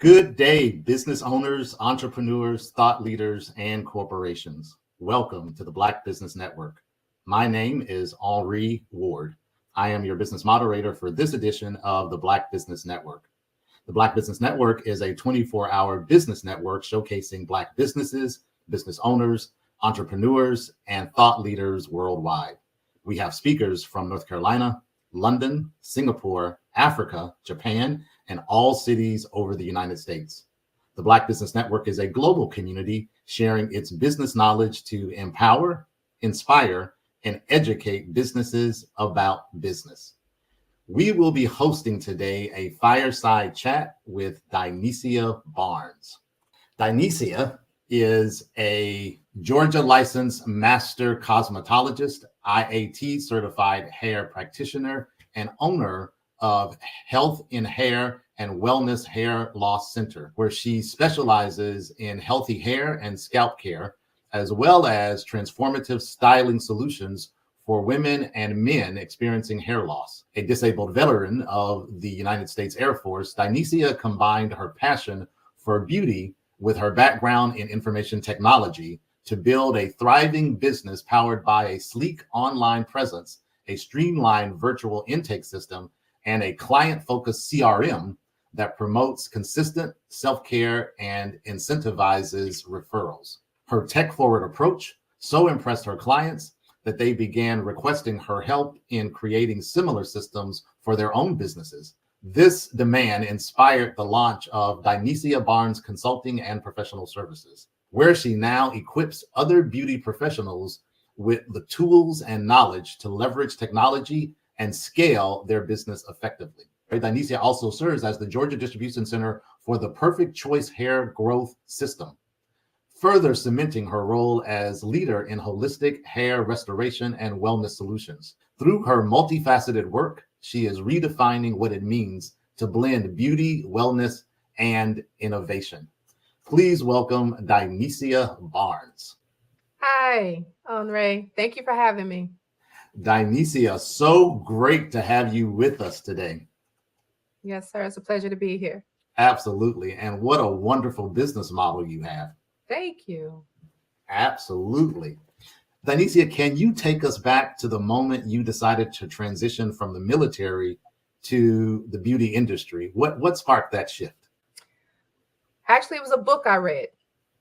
Good day, business owners, entrepreneurs, thought leaders, and corporations. Welcome to the Black Business Network. My name is Henri Ward. I am your business moderator for this edition of the Black Business Network. The Black Business Network is a 24-hour business network showcasing Black businesses, business owners, entrepreneurs, and thought leaders worldwide. We have speakers from North Carolina, London, Singapore, Africa, Japan, and all cities over the United States. The Black Business Network is a global community sharing its business knowledge to empower, inspire, and educate businesses about business. We will be hosting today a fireside chat with Dyniecia Barnes. Dyniecia is a Georgia licensed master cosmetologist, IAT certified hair practitioner, and owner of Health in Hair and Wellness Hair Loss Center, where she specializes in healthy hair and scalp care, as well as transformative styling solutions for women and men experiencing hair loss. A disabled veteran of the United States Air Force, Dyniecia combined her passion for beauty with her background in information technology to build a thriving business powered by a sleek online presence, a streamlined virtual intake system, and a client-focused CRM that promotes consistent self-care and incentivizes referrals. Her tech-forward approach so impressed her clients that they began requesting her help in creating similar systems for their own businesses. This demand inspired the launch of Dyniecia Barnes Consulting and Professional Services, where she now equips other beauty professionals with the tools and knowledge to leverage technology and scale their business effectively. Dyniecia also serves as the Georgia Distribution Center for the Perfect Choice Hair Growth System, further cementing her role as leader in holistic hair restoration and wellness solutions. Through her multifaceted work, she is redefining what it means to blend beauty, wellness, and innovation. Please welcome Dyniecia Barnes. Hi, Henri. Thank you for having me. Dyniecia, so great to have you with us today. Yes, sir. It's a pleasure to be here. Absolutely. And what a wonderful business model you have. Thank you. Absolutely. Dyniecia, can you take us back to the moment you decided to transition from the military to the beauty industry? What sparked that shift? Actually, it was a book I read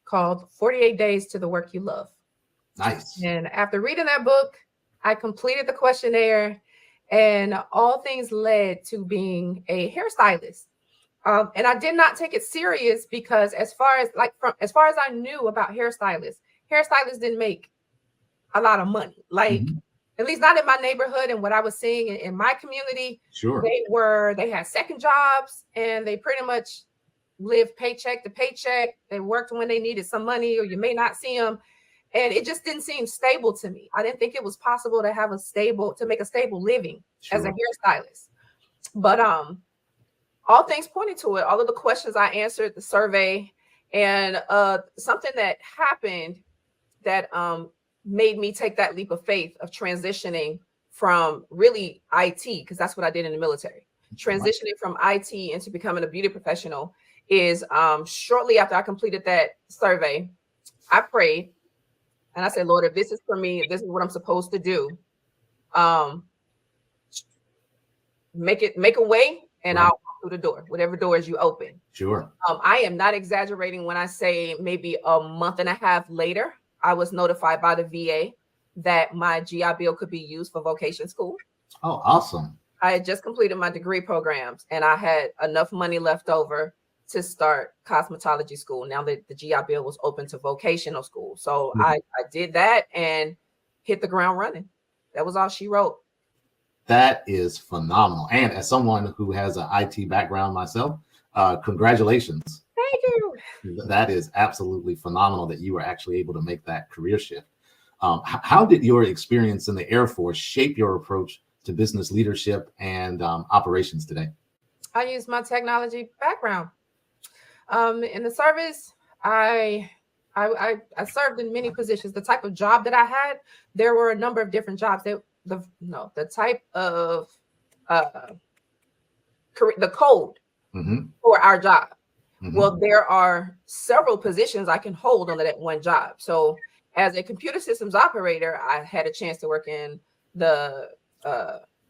called 48 Days to the Work You Love. Nice. And after reading that book, I completed the questionnaire, and all things led to being a hairstylist. And I did not take it serious because as far as I knew about hairstylists didn't make a lot of money. At least not in my neighborhood and what I was seeing in my community. Sure. They had second jobs and they pretty much lived paycheck to paycheck. They worked when they needed some money, or you may not see them. And it just didn't seem stable to me. I didn't think it was possible to make a stable living as a hairstylist. But all things pointed to it. All of the questions I answered, the survey, and something that happened that made me take that leap of faith of transitioning from really IT, because that's what I did in the military. Transitioning from IT into becoming a beauty professional is shortly after I completed that survey, I prayed. And I said, Lord, if this is for me, if this is what I'm supposed to do, make a way and I'll walk through the door, whatever doors you open. Sure. I am not exaggerating when I say maybe a month and a half later, I was notified by the VA that my GI Bill could be used for vocation school. Oh, awesome. I had just completed my degree programs and I had enough money left over to start cosmetology school now that the GI Bill was open to vocational school. So I did that and hit the ground running. That was all she wrote. That is phenomenal. And as someone who has an IT background myself, congratulations. Thank you. That is absolutely phenomenal that you were actually able to make that career shift. How did your experience in the Air Force shape your approach to business leadership and operations today? I used my technology background. In the service, I served in many positions. The type of job that I had, there were a number of different jobs. The type of the code for our job Well, there are several positions I can hold on that one job. So as a computer systems operator, I had a chance to work in the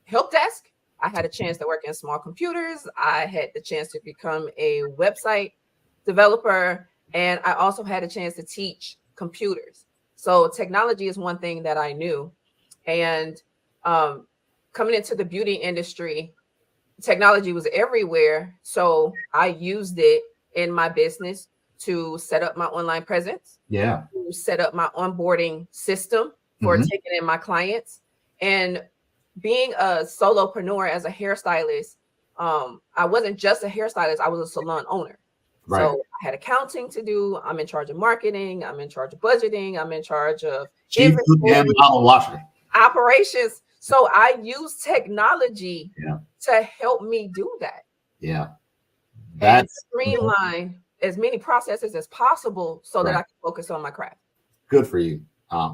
help desk. I had a chance to work in small computers. I had the chance to become a website developer. And I also had a chance to teach computers. So technology is one thing that I knew. And coming into the beauty industry, technology was everywhere. So I used it in my business to set up my online presence, to set up my onboarding system for taking in my clients. And being a solopreneur as a hairstylist, I wasn't just a hairstylist, I was a salon owner. Right. So I had accounting to do. I'm in charge of marketing. I'm in charge of budgeting. I'm in charge of operations. So I use technology to help me do that. Yeah. And streamline as many processes as possible so that I can focus on my craft. Good for you.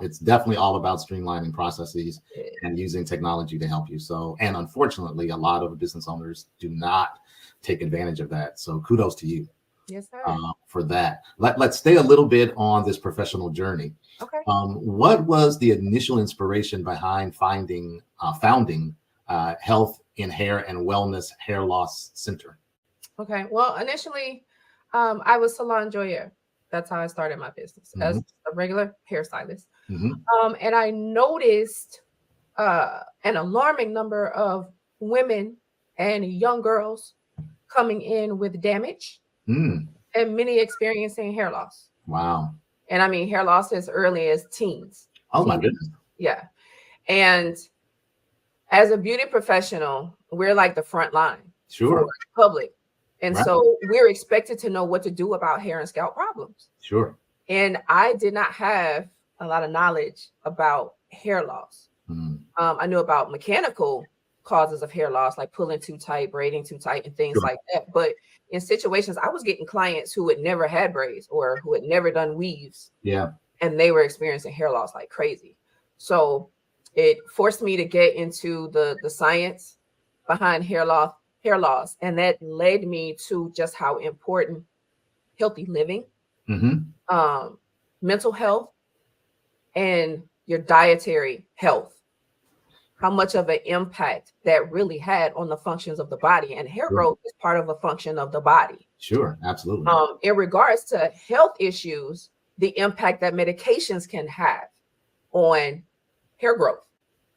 It's definitely all about streamlining processes and using technology to help you. So, and unfortunately, a lot of business owners do not take advantage of that. So kudos to you. Yes, sir. For that. Let's stay a little bit on this professional journey. Okay. What was the initial inspiration behind founding Health in Hair and Wellness Hair Loss Center? Okay. Well, initially, I was salon joyer. That's how I started my business as a regular hairstylist. And I noticed an alarming number of women and young girls coming in with damage and many experiencing hair loss. Wow. And I mean, hair loss as early as teens. Oh, my goodness. Yeah. And as a beauty professional, we're like the front line for the public. And so we're expected to know what to do about hair and scalp problems. Sure. And I did not have a lot of knowledge about hair loss. I knew about mechanical causes of hair loss, like pulling too tight, braiding too tight, and things like that. But in situations, I was getting clients who had never had braids or who had never done weaves. Yeah. And they were experiencing hair loss like crazy. So it forced me to get into the science behind hair loss. And that led me to just how important healthy living, mental health, and your dietary health, how much of an impact that really had on the functions of the body. And hair growth is part of a function of the body. Sure, absolutely. In regards to health issues, the impact that medications can have on hair growth.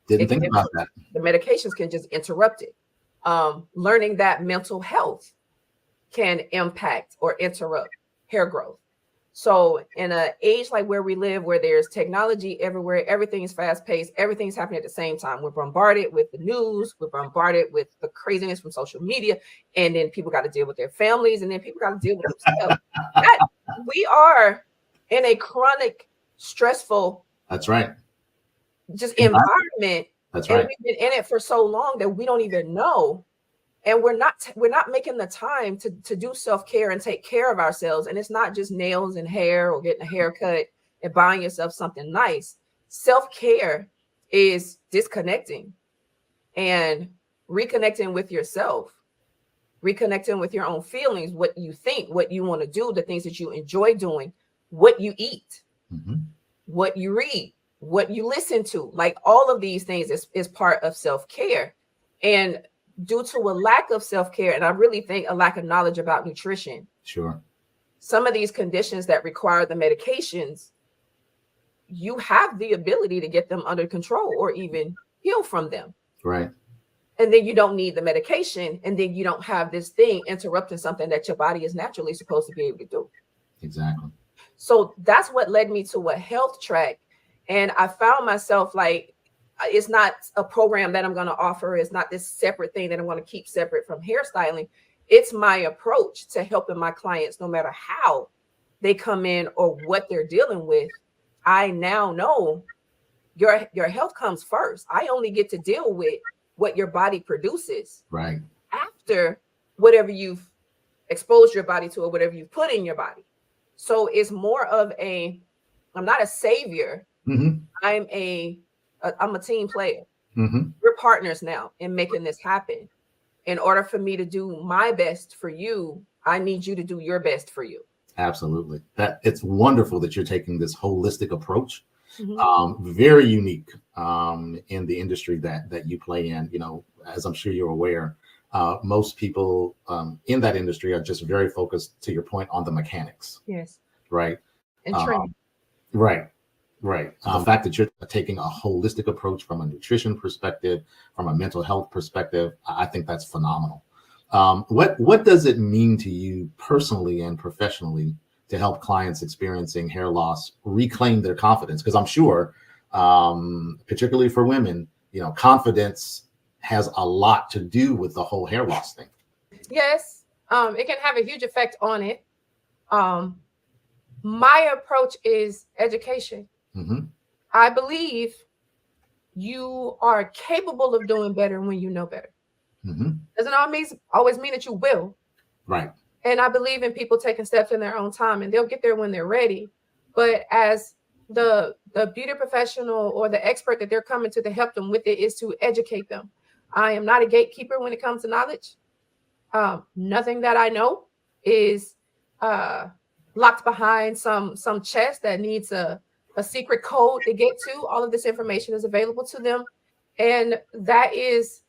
Didn't think about that. The medications can just interrupt it. Learning that mental health can impact or interrupt hair growth. So in an age like where we live, where there's technology everywhere, everything is fast paced, everything's happening at the same time. We're bombarded with the news, we're bombarded with the craziness from social media, and then people got to deal with their families, and then people got to deal with themselves. We are in a chronic, stressful, just environment. That's right. And we've been in it for so long that we don't even know. And we're not making the time to do self-care and take care of ourselves. And it's not just nails and hair or getting a haircut and buying yourself something nice. Self-care is disconnecting and reconnecting with yourself, reconnecting with your own feelings, what you think, what you want to do, the things that you enjoy doing, what you eat, what you read, what you listen to. Like all of these things is part of self-care. And due to a lack of self-care, and I really think a lack of knowledge about nutrition. Sure. Some of these conditions that require the medications, you have the ability to get them under control or even heal from them. Right. And then you don't need the medication, and then you don't have this thing interrupting something that your body is naturally supposed to be able to do. Exactly. So that's what led me to a health track. And I found myself like, it's not a program that I'm going to offer. It's not this separate thing that I want to keep separate from hairstyling. It's my approach to helping my clients, no matter how they come in or what they're dealing with. I now know your health comes first. I only get to deal with what your body produces. Right. After whatever you've exposed your body to or whatever you've put in your body. So it's more of I'm not a savior. I'm a team player. We're partners now in making this happen. In order for me to do my best for you, I need you to do your best for you. Absolutely. That it's wonderful that you're taking this holistic approach. Mm-hmm. Very unique in the industry that you play in. You know, as I'm sure you're aware, most people in that industry are just very focused, to your point, on the mechanics. Yes. Right. And training. Right. Right. The fact that you're taking a holistic approach from a nutrition perspective, from a mental health perspective, I think that's phenomenal. What does it mean to you personally and professionally to help clients experiencing hair loss reclaim their confidence? Because I'm sure, particularly for women, you know, confidence has a lot to do with the whole hair loss thing. Yes, it can have a huge effect on it. My approach is education. Mm-hmm. I believe you are capable of doing better when you know better. Mm-hmm. Doesn't always mean that you will. Right. And I believe in people taking steps in their own time, and they'll get there when they're ready. But as the beauty professional or the expert that they're coming to help them with it is to educate them. I am not a gatekeeper when it comes to knowledge. Nothing that I know is locked behind some chest that needs a secret code to get to. All of this information is available to them, and that is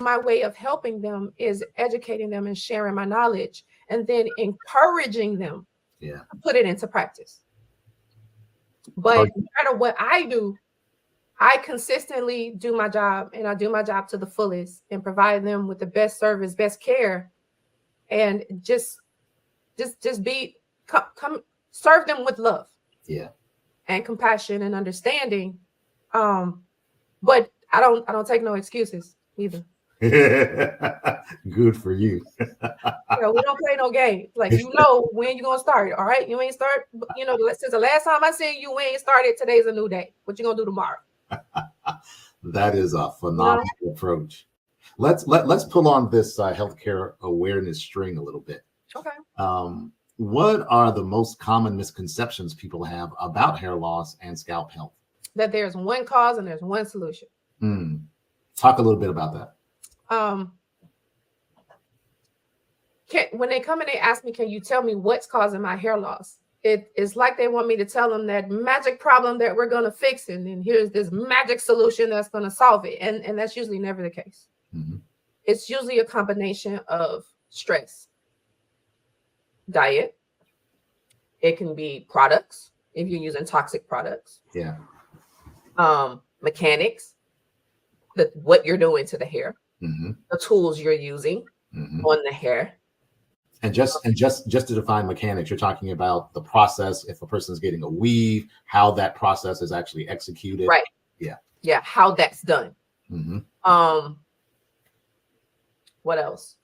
my way of helping them, is educating them and sharing my knowledge, and then encouraging them to put it into practice. But no matter what I do, I consistently do my job, and I do my job to the fullest and provide them with the best service, best care, and just come serve them with love. Yeah. And compassion and understanding. But I don't take no excuses either. Good for you. We don't play no games. Like, you know when you're gonna start. All right. You ain't start, since the last time I seen you, we ain't started. Today's a new day. What you gonna do tomorrow? That is a phenomenal approach. Let's pull on this healthcare awareness string a little bit. Okay. What are the most common misconceptions people have about hair loss and scalp health? That there's one cause and there's one solution. Talk a little bit about that. When they come and they ask me, can you tell me what's causing my hair loss? It's like they want me to tell them that magic problem that we're going to fix, and then here's this magic solution that's going to solve it. And that's usually never the case. Mm-hmm. It's usually a combination of stress, diet. It can be products if you're using toxic products. Yeah. Mechanics, what you're doing to the hair, mm-hmm. the tools you're using on the hair. And just to define mechanics, you're talking about the process. If a person's getting a weave, how that process is actually executed. Right. Yeah. Yeah. How that's done. Mm-hmm. What else?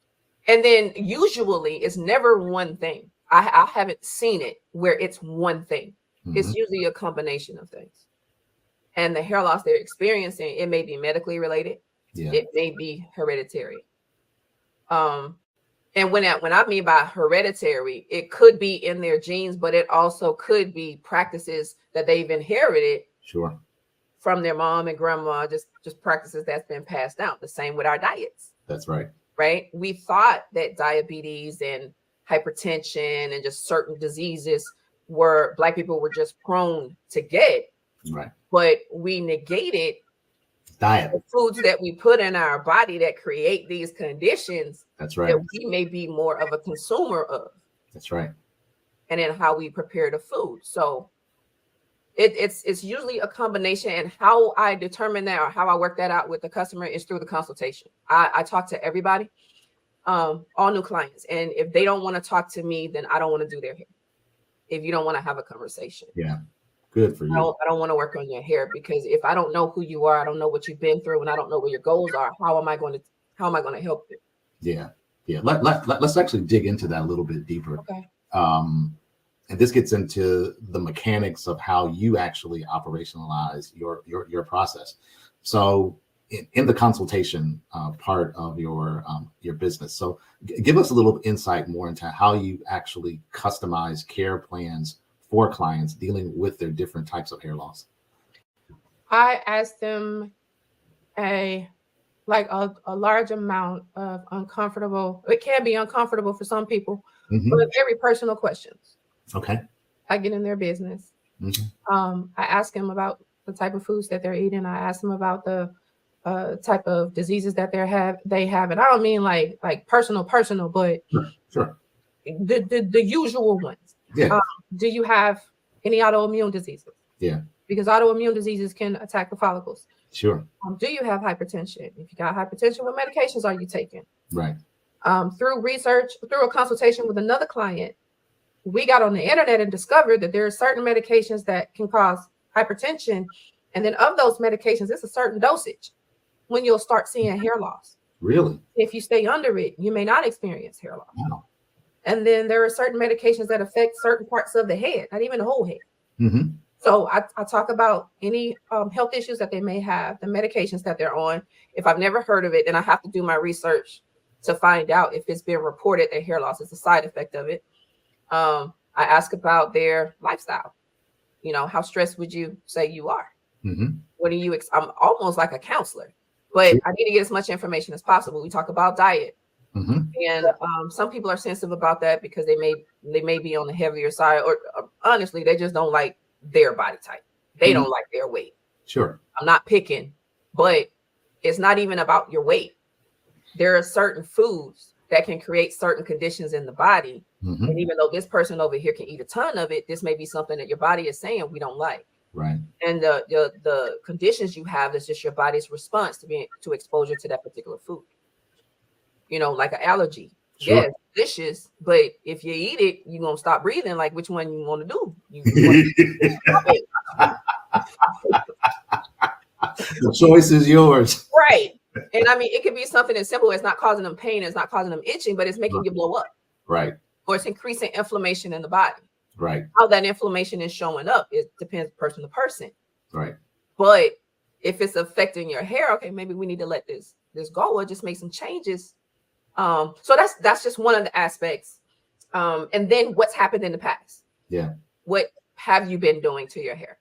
And then usually it's never one thing. I haven't seen it where it's one thing. Mm-hmm. It's usually a combination of things. And the hair loss they're experiencing, it may be medically related. Yeah. It may be hereditary. And when I mean by hereditary, it could be in their genes, but it also could be practices that they've inherited. Sure. From their mom and grandma, just practices that's been passed down. The same with our diets. That's right. Right. We thought that diabetes and hypertension and just certain diseases Black people were just prone to get. Right. But we negated diet, the foods that we put in our body that create these conditions. That's right. That we may be more of a consumer of. That's right. And then how we prepare the food. So it's usually a combination, and how I determine that or how I work that out with the customer is through the consultation. I talk to everybody, all new clients. And if they don't want to talk to me, then I don't want to do their hair. If you don't want to have a conversation. Yeah. Good for you. I don't want to work on your hair, because if I don't know who you are, I don't know what you've been through, and I don't know what your goals are, how am I going to help you? Yeah. Yeah. Let's actually dig into that a little bit deeper. Okay. And this gets into the mechanics of how you actually operationalize your process. So in the consultation part of your business, so give us a little insight more into how you actually customize care plans for clients dealing with their different types of hair loss. I ask them a like a large amount of uncomfortable. It can be uncomfortable for some people, but very personal questions. Okay. I get in their business. I ask them about the type of foods that they're eating. I ask them about the type of diseases that they have, and I don't mean like personal, but Sure. the usual ones. Yeah. Do you have any autoimmune diseases? Yeah. Because autoimmune diseases can attack the follicles. Sure. Do you have hypertension? If you got hypertension, what medications are you taking? Right. Through research, through a consultation with another client, we got on the internet and discovered that there are certain medications that can cause hypertension. And then of those medications, it's a certain dosage when you'll start seeing hair loss. Really? If you stay under it, you may not experience hair loss. Wow. And then there are certain medications that affect certain parts of the head, not even the whole head. So I talk about any health issues that they may have, the medications that they're on. If I've never heard of it, then I have to do my research to find out if it's been reported that hair loss is a side effect of it. I ask about their lifestyle. You know, how stressed would you say you are? What do you? I'm almost like a counselor, but I need to get as much information as possible. We talk about diet, and some people are sensitive about that because they may be on the heavier side, or honestly, they just don't like their body type. They don't like their weight. Sure. I'm not picking, but it's not even about your weight. There are certain foods that can create certain conditions in the body. And even though this person over here can eat a ton of it, this may be something that your body is saying we don't like. Right. And the conditions you have is just your body's response to exposure to that particular food. You know, like an allergy. Sure. Yes, delicious, but if you eat it, you're gonna stop breathing. Like, which one you want to do? The choice is yours. Right. And I mean, it could be something as simple as not causing them pain, it's not causing them itching, but it's making you blow up. Right. Or it's increasing inflammation in the body. Right. How that inflammation is showing up, it depends person to person. Right. But if it's affecting your hair, okay, maybe we need to let this go or just make some changes. So that's just one of the aspects. And then what's happened in the past? Yeah. What have you been doing to your hair?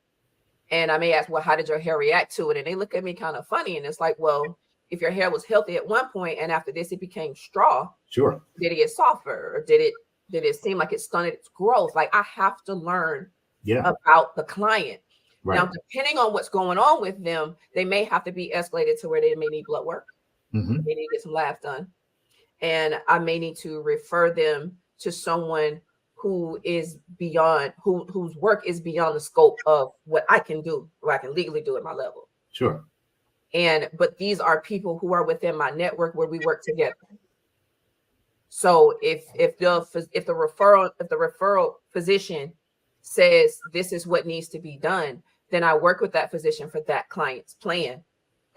And I may ask, well, how did your hair react to it? And they look at me kind of funny. And it's like, well, if your hair was healthy at one point and after this it became straw, sure, did it get softer, or did it seem like it stunted its growth? Like, I have to learn about the client. Right. Now, depending on what's going on with them, they may have to be escalated to where they may need blood work. They need to get some labs done. And I may need to refer them to someone who is beyond, whose work is beyond the scope of what I can do, what I can legally do at my level. Sure. But these are people who are within my network where we work together. So if the referral physician says this is what needs to be done, then I work with that physician for that client's plan.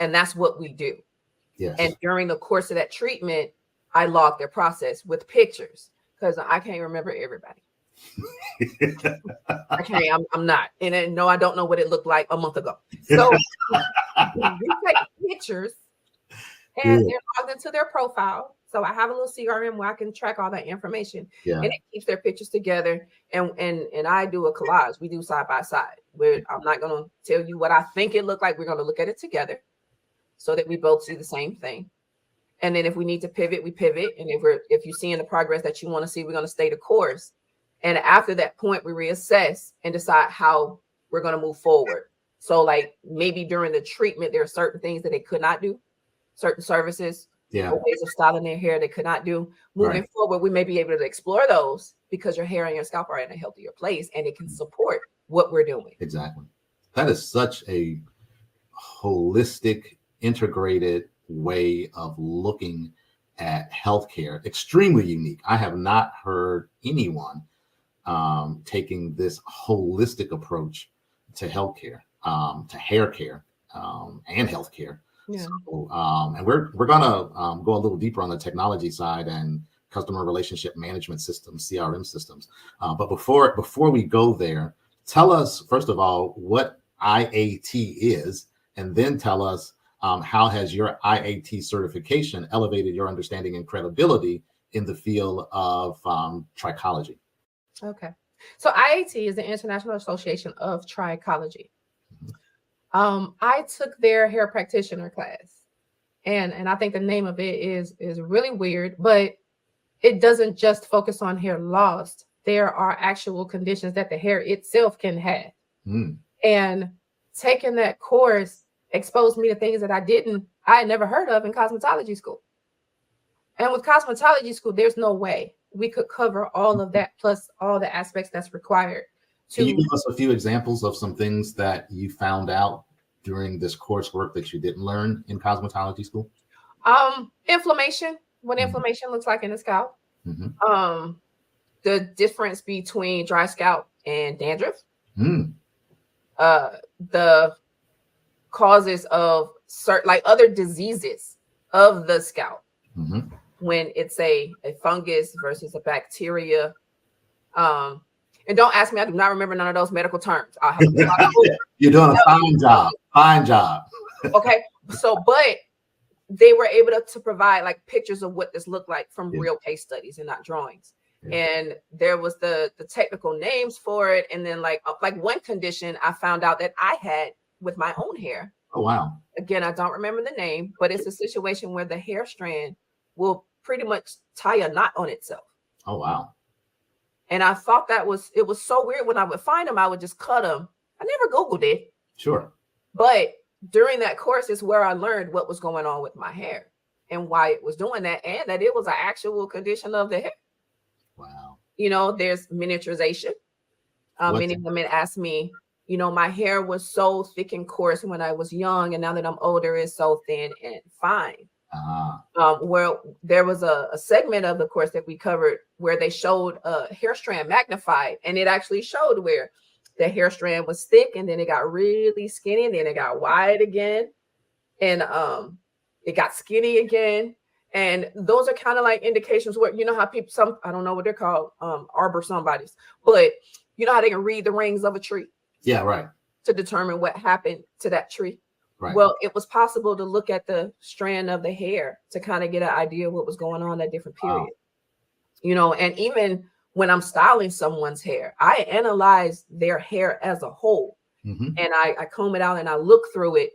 And that's what we do. Yes. And during the course of that treatment, I log their process with pictures, because I can't remember everybody. I can't, I'm not. And then, no, I don't know what it looked like a month ago. So we take pictures and they're logged into their profile. So I have a little CRM where I can track all that information, and it keeps their pictures together. And I do a collage. We do side by side. I'm not going to tell you what I think it looked like. We're going to look at it together so that we both see the same thing. And then if we need to pivot, we pivot. And if you're seeing the progress that you want to see, we're going to stay the course. And after that point, we reassess and decide how we're going to move forward. So like maybe during the treatment, there are certain things that they could not do, certain services, ways of styling their hair they could not do. Moving forward, we may be able to explore those because your hair and your scalp are in a healthier place and it can support what we're doing. Exactly. That is such a holistic, integrated way of looking at healthcare. Extremely unique. I have not heard anyone taking this holistic approach to healthcare, to hair care, and healthcare. Yeah. So, and we're gonna go a little deeper on the technology side and customer relationship management systems, CRM systems. But before we go there, tell us first of all what IAT is, and then tell us how has your IAT certification elevated your understanding and credibility in the field of trichology? Okay. So IAT is the International Association of Trichology. I took their hair practitioner class And I think the name of it is really weird, but it doesn't just focus on hair loss. There are actual conditions that the hair itself can have. And taking that course exposed me to things that I had never heard of in cosmetology school. And with cosmetology school, there's no way we could cover all of that, plus all the aspects that's required. Can you give us a few examples of some things that you found out during this coursework that you didn't learn in cosmetology school? Inflammation, what inflammation looks like in the scalp. The difference between dry scalp and dandruff. The causes of certain, like other diseases of the scalp. When it's a fungus versus a bacteria. And don't ask me, I do not remember none of those medical terms. I'll have to You're doing a fine job. Okay. So, but they were able to provide like pictures of what this looked like from real case studies and not drawings. And there was the technical names for it. And then like one condition I found out that I had with my own hair. Oh, wow. Again, I don't remember the name, but it's a situation where the hair strand will pretty much tie a knot on itself. Oh, wow. And I thought it was so weird. When I would find them, I would just cut them. I never Googled it. Sure. But during that course is where I learned what was going on with my hair and why it was doing that, and that it was an actual condition of the hair. Wow. You know, there's miniaturization. Many women ask me, you know, my hair was so thick and coarse when I was young, and now that I'm older, it's so thin and fine. Where there was a segment of the course that we covered where they showed a hair strand magnified, and it actually showed where the hair strand was thick and then it got really skinny and then it got wide again, and it got skinny again. And those are kind of like indications where, you know how people, I don't know what they're called, arbor somebodies, but you know how they can read the rings of a tree. Yeah, right. To determine what happened to that tree. Right. Well, it was possible to look at the strand of the hair to kind of get an idea of what was going on at different periods. You know, and even when I'm styling someone's hair, I analyze their hair as a whole. And I comb it out and I look through it,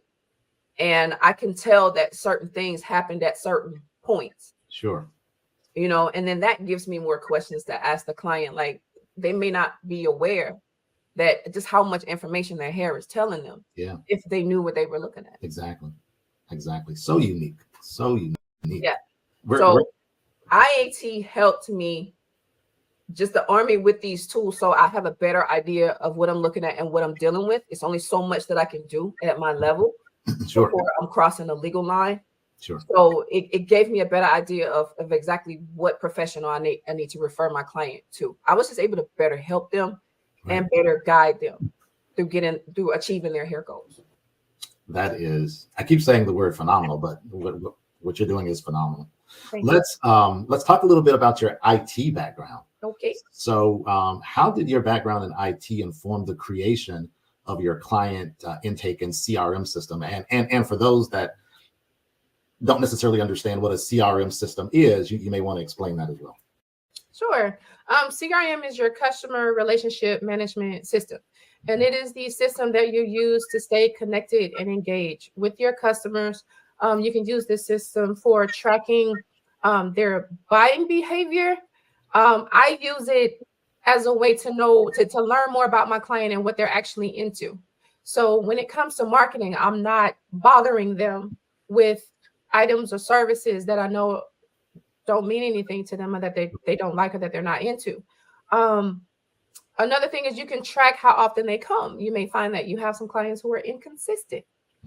and I can tell that certain things happened at certain points. Sure. You know, and then that gives me more questions to ask the client. Like, they may not be aware that just how much information their hair is telling them. Yeah. If they knew what they were looking at. Exactly. So unique. Yeah. IAT helped me just to arm me with these tools so I have a better idea of what I'm looking at and what I'm dealing with. It's only so much that I can do at my level before I'm crossing the legal line. Sure. So it gave me a better idea of exactly what professional I need to refer my client to. I was just able to better help them and better guide them through achieving their hair goals. That is, I keep saying the word phenomenal, but what you're doing is phenomenal. Let's talk a little bit about your IT background. Okay. So how did your background in IT inform the creation of your client intake and CRM system? And for those that don't necessarily understand what a CRM system is, you may want to explain that as well. Sure. CRM is your customer relationship management system. And it is the system that you use to stay connected and engage with your customers. You can use this system for tracking their buying behavior. I use it as a way to know, to learn more about my client and what they're actually into. So when it comes to marketing, I'm not bothering them with items or services that I know don't mean anything to them or that they don't like or that they're not into. Another thing is you can track how often they come. You may find that you have some clients who are inconsistent.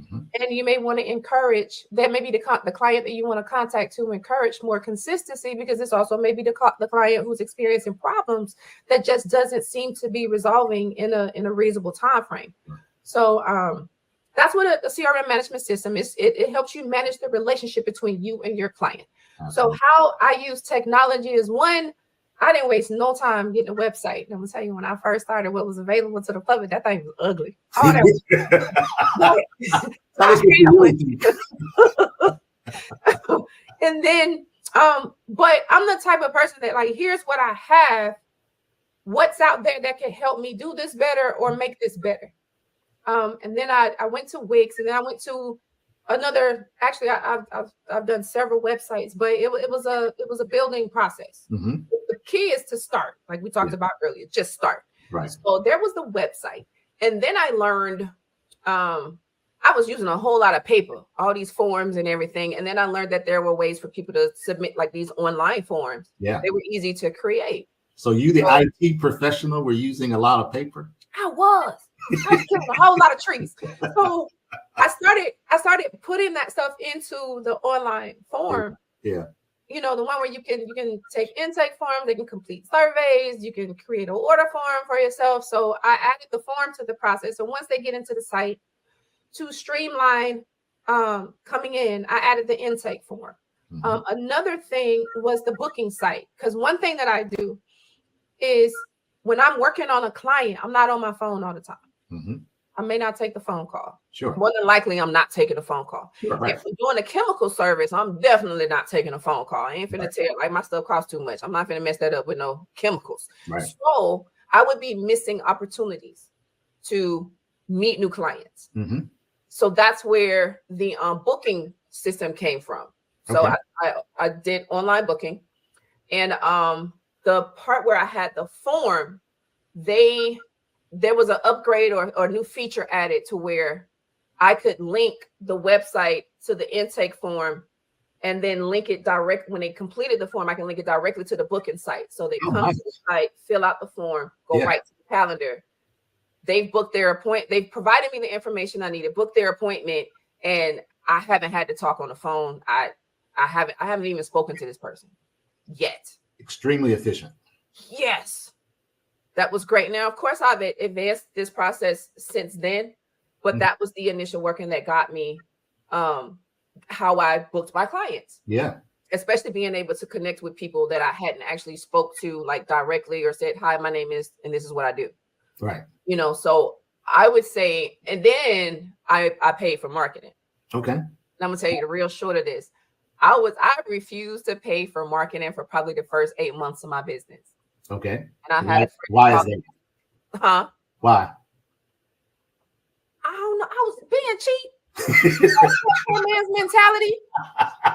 And you may want to encourage that, maybe the client that you want to contact to encourage more consistency, because it's also maybe the client who's experiencing problems that just doesn't seem to be resolving in a reasonable time frame. So that's what a CRM management system is. It helps you manage the relationship between you and your client. So how I use technology is, one, I didn't waste no time getting a website. And I'm gonna tell you, when I first started, what was available to the public, that thing was ugly. Oh, and then, but I'm the type of person that, like, here's what I have. What's out there that can help me do this better or make this better? And then I went to Wix, and then I went to Actually, I've done several websites, but it was a building process. Mm-hmm. The key is to start, like we talked about earlier, just start. Right. So there was the website, and then I learned I was using a whole lot of paper, all these forms and everything, and then I learned that there were ways for people to submit like these online forms. Yeah, they were easy to create. So you, the IT professional, were using a lot of paper. I was killing a whole lot of trees. So I started putting that stuff into the online form. Yeah. You know, the one where you can take intake forms, they can complete surveys, you can create an order form for yourself. So I added the form to the process. So once they get into the site, to streamline coming in, I added the intake form. Mm-hmm. Another thing was the booking site, because one thing that I do is when I'm working on a client, I'm not on my phone all the time. Mm-hmm. I may not take the phone call. Sure. More than likely, I'm not taking a phone call. Sure, right. If we're doing a chemical service, I'm definitely not taking a phone call. I ain't finna tell, like, my stuff costs too much. I'm not finna mess that up with no chemicals. Right. So I would be missing opportunities to meet new clients. Mm-hmm. So that's where the booking system came from. So okay. I did online booking, and the part where I had the form, there was an upgrade or new feature added to where I could link the website to the intake form, and then link it direct. When they completed the form, I can link it directly to the booking site. So they come to the site, fill out the form, go right to the calendar. They've booked their appointment. They've provided me the information I needed, booked their appointment, and I haven't had to talk on the phone. I haven't even spoken to this person yet. Extremely efficient. Yes, that was great. Now, of course, I've advanced this process since then, but that was the initial working that got me how I booked my clients. Yeah. Especially being able to connect with people that I hadn't actually spoke to, like, directly, or said, "Hi, my name is, and this is what I do." Right. You know, so I would say, and then I paid for marketing. Okay. And I'm gonna tell you the real short of this. I refused to pay for marketing for probably the first 8 months of my business. Okay. And I had why is that? Huh? Why? I don't know. I was being cheap. Poor man's mentality.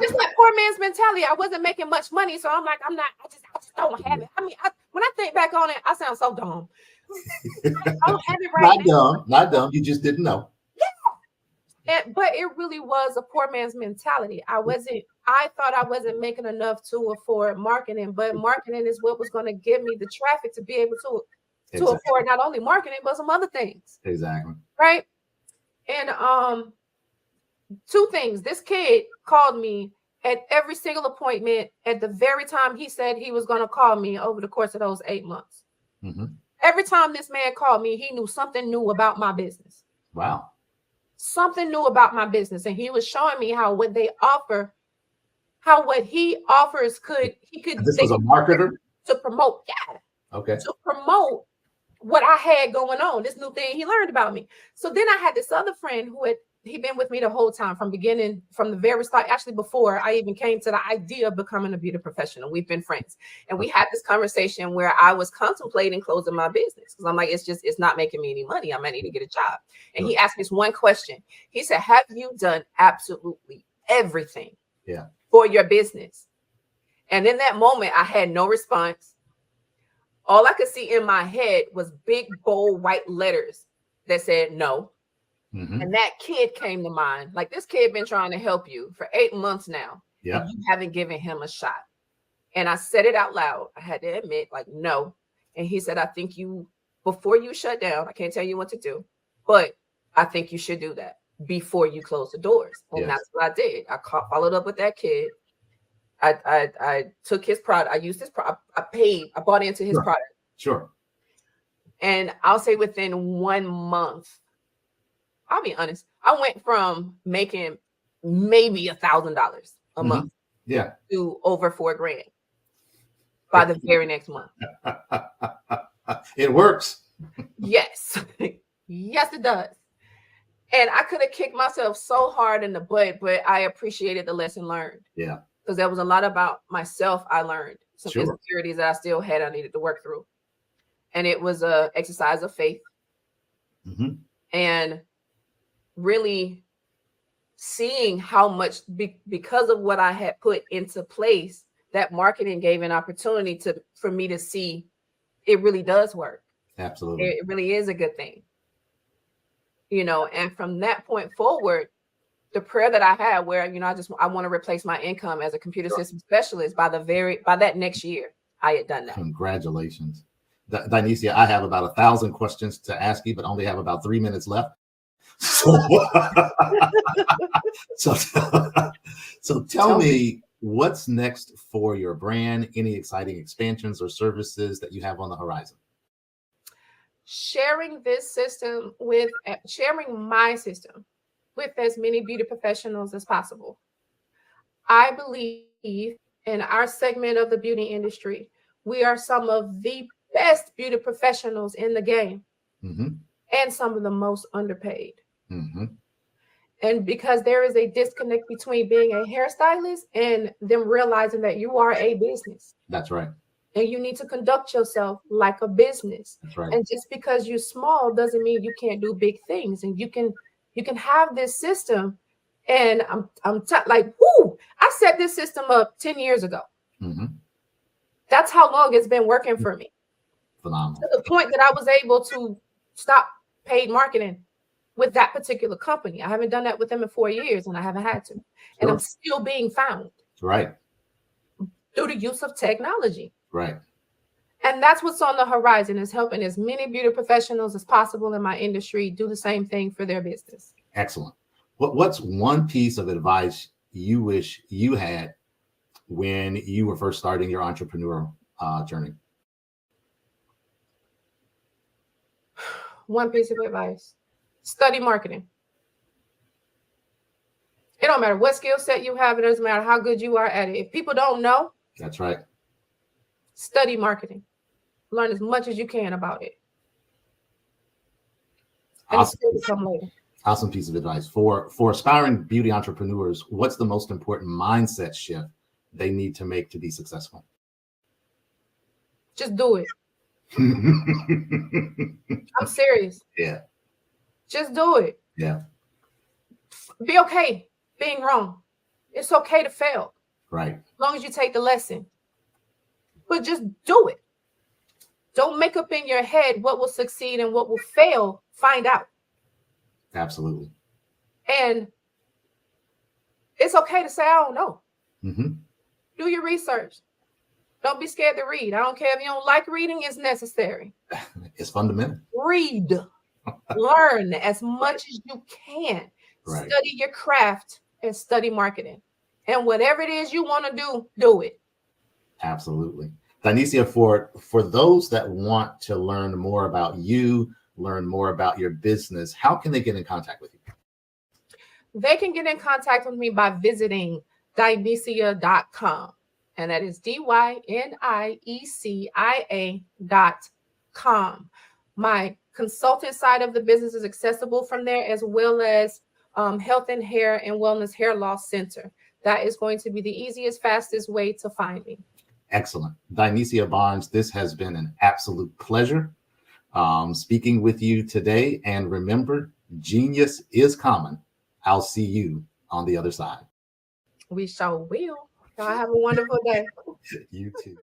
Just like poor man's mentality. I wasn't making much money, so I'm like, I just don't have it. I mean, when I think back on it, I sound so dumb. I don't have it right now. Not dumb. You just didn't know. Yeah. But it really was a poor man's mentality. I thought I wasn't making enough to afford marketing, but marketing is what was going to give me the traffic to be able to afford not only marketing, but some other things. Exactly. Right. And two things. This kid called me at every single appointment at the very time he said he was going to call me over the course of those 8 months. Mm-hmm. Every time this man called me, he knew something new about my business. Wow. Something new about my business. And he was showing me how what they offer, how what he offers he could. This was a marketer? To promote. Yeah. Okay. To promote what I had going on, this new thing he learned about me. So then I had this other friend who he'd been with me the whole time from the very start, actually before I even came to the idea of becoming a beauty professional. We've been friends. And we had this conversation where I was contemplating closing my business because I'm like, it's not making me any money. I might need to get a job. And he asked me this one question. He said, "Have you done absolutely everything for your business?" And in that moment, I had no response. All I could see in my head was big, bold, white letters that said no. Mm-hmm. And that kid came to mind. Like, this kid been trying to help you for 8 months now. Yeah. You haven't given him a shot. And I said it out loud. I had to admit, like, no. And he said, "I think before you shut down, I can't tell you what to do, but I think you should do that before you close the doors." And that's what I did. I followed up with that kid. I took his product. I used his product. I bought into his product. Sure. And I'll say within 1 month, I'll be honest, I went from making maybe $1,000 a month to over $4,000 by the very next month. It works. Yes. Yes, it does. And I could have kicked myself so hard in the butt, but I appreciated the lesson learned. Yeah. Because there was a lot about myself I learned. Some insecurities that I still had I needed to work through. And it was an exercise of faith. Mm-hmm. And really seeing how much because of what I had put into place, that marketing gave an opportunity for me to see it really does work. Absolutely. It really is a good thing. And from that point forward, the prayer that I had where, I want to replace my income as a computer system specialist by that next year, I had done that. Congratulations. Dyniecia, I have about 1,000 questions to ask you, but only have about 3 minutes left. So, so tell me what's next for your brand, any exciting expansions or services that you have on the horizon? Sharing my system with as many beauty professionals as possible. I believe in our segment of the beauty industry, we are some of the best beauty professionals in the game, and some of the most underpaid. And because there is a disconnect between being a hairstylist and them realizing that you are a business. That's right. And you need to conduct yourself like a business. That's right. And just because you're small doesn't mean you can't do big things. And you can have this system. And I set this system up 10 years ago. That's how long it's been working for me. Phenomenal. To the point that I was able to stop paid marketing with that particular company. I haven't done that with them in 4 years, and I haven't had to. And I'm still being found. Right. Through the use of technology. Right. And that's what's on the horizon, is helping as many beauty professionals as possible in my industry do the same thing for their business. Excellent. What's one piece of advice you wish you had when you were first starting your entrepreneurial journey? One piece of advice: study marketing. It don't matter what skill set you have. It doesn't matter how good you are at it. If people don't know, that's right. Study marketing. Learn as much as you can about it. Awesome piece of advice. For aspiring beauty entrepreneurs, what's the most important mindset shift they need to make to be successful? Just do it. I'm serious. Yeah. Just do it. Yeah. Be okay being wrong. It's okay to fail. Right. As long as you take the lesson. But just do it. Don't make up in your head what will succeed and what will fail. Find out. Absolutely. And it's okay to say, I don't know. Do your research. Don't be scared to read. I don't care if you don't like reading, it's necessary. It's fundamental. Read. Learn as much as you can. Right. Study your craft and study marketing. And whatever it is you want to do, do it. Absolutely. Dyniecia, for those that want to learn more about you, learn more about your business, how can they get in contact with you? They can get in contact with me by visiting Dyniecia.com. And that is Dyniecia.com. My consultant side of the business is accessible from there, as well as Health and Hair and Wellness Hair Loss Center. That is going to be the easiest, fastest way to find me. Excellent. Dyniecia Barnes, this has been an absolute pleasure speaking with you today. And remember, genius is common. I'll see you on the other side. We sure will. Y'all have a wonderful day. You too.